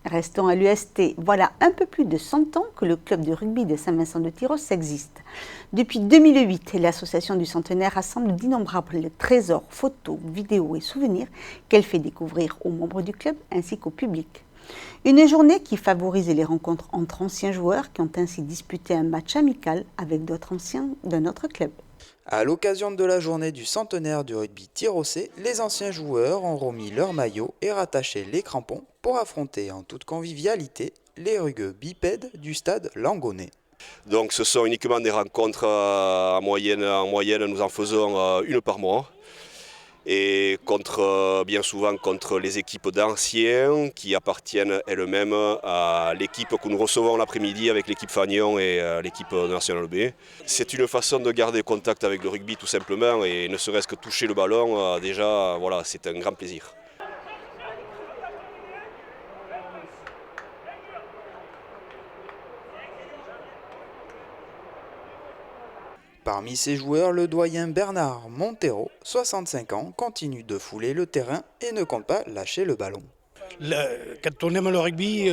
Restons à l'UST. Voilà un peu plus de 100 ans que le club de rugby de Saint-Vincent-de-Tyrosse existe. Depuis 2008, l'association du centenaire rassemble d'innombrables trésors, photos, vidéos et souvenirs qu'elle fait découvrir aux membres du club ainsi qu'au public. Une journée qui favorise les rencontres entre anciens joueurs qui ont ainsi disputé un match amical avec d'autres anciens d'un autre club. À l'occasion de la journée du centenaire du rugby tyrossais, les anciens joueurs ont remis leur maillot et rattaché les crampons pour affronter en toute convivialité les rugueux bipèdes du stade Langonnet. Donc ce sont uniquement des rencontres en moyenne, nous en faisons une par mois. Et bien souvent contre les équipes d'anciens qui appartiennent elles-mêmes à l'équipe que nous recevons l'après-midi avec l'équipe Fagnon et l'équipe nationale B. C'est une façon de garder contact avec le rugby tout simplement, et ne serait-ce que toucher le ballon, déjà voilà, c'est un grand plaisir. Parmi ces joueurs, le doyen Bernard Montero, 65 ans, continue de fouler le terrain et ne compte pas lâcher le ballon. Quand on aime le rugby,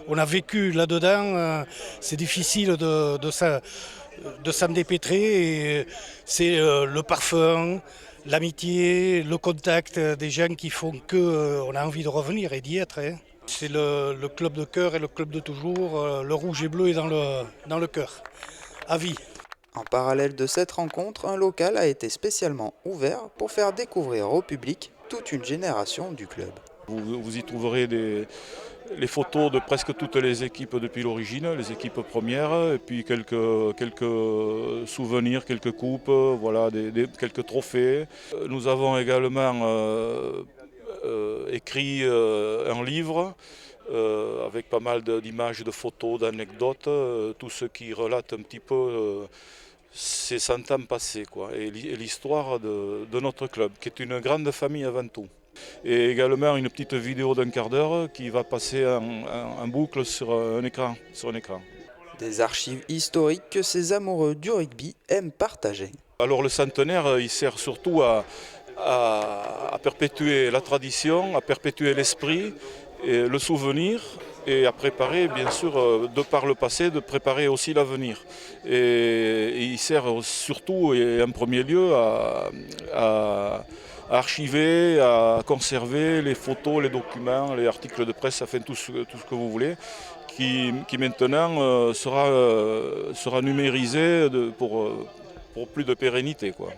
on a vécu là-dedans, c'est difficile de s'en dépêtrer. Et c'est le parfum, l'amitié, le contact des gens qui font qu'on a envie de revenir et d'y être. C'est le club de cœur et le club de toujours. Le rouge et bleu est dans le cœur, à vie. En parallèle de cette rencontre, un local a été spécialement ouvert pour faire découvrir au public toute une génération du club. Vous y trouverez les photos de presque toutes les équipes depuis l'origine, les équipes premières, et puis quelques souvenirs, quelques coupes, voilà, quelques trophées. Nous avons également écrit un livre avec pas mal d'images, de photos, d'anecdotes, tout ce qui relate un petit peu ces 100 ans passés, quoi, et l'histoire de notre club, qui est une grande famille avant tout. Et également une petite vidéo d'un quart d'heure qui va passer en boucle sur un écran. Des archives historiques que ces amoureux du rugby aiment partager. Alors le centenaire, il sert surtout à perpétuer la tradition, à perpétuer l'esprit, et le souvenir, et à préparer, bien sûr, de par le passé, de préparer aussi l'avenir. Et il sert surtout et en premier lieu à archiver, à conserver les photos, les documents, les articles de presse, enfin tout ce que vous voulez, qui maintenant sera numérisé pour plus de pérennité, quoi.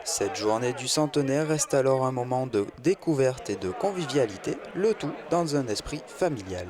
Cette journée du centenaire reste alors un moment de découverte et de convivialité, le tout dans un esprit familial.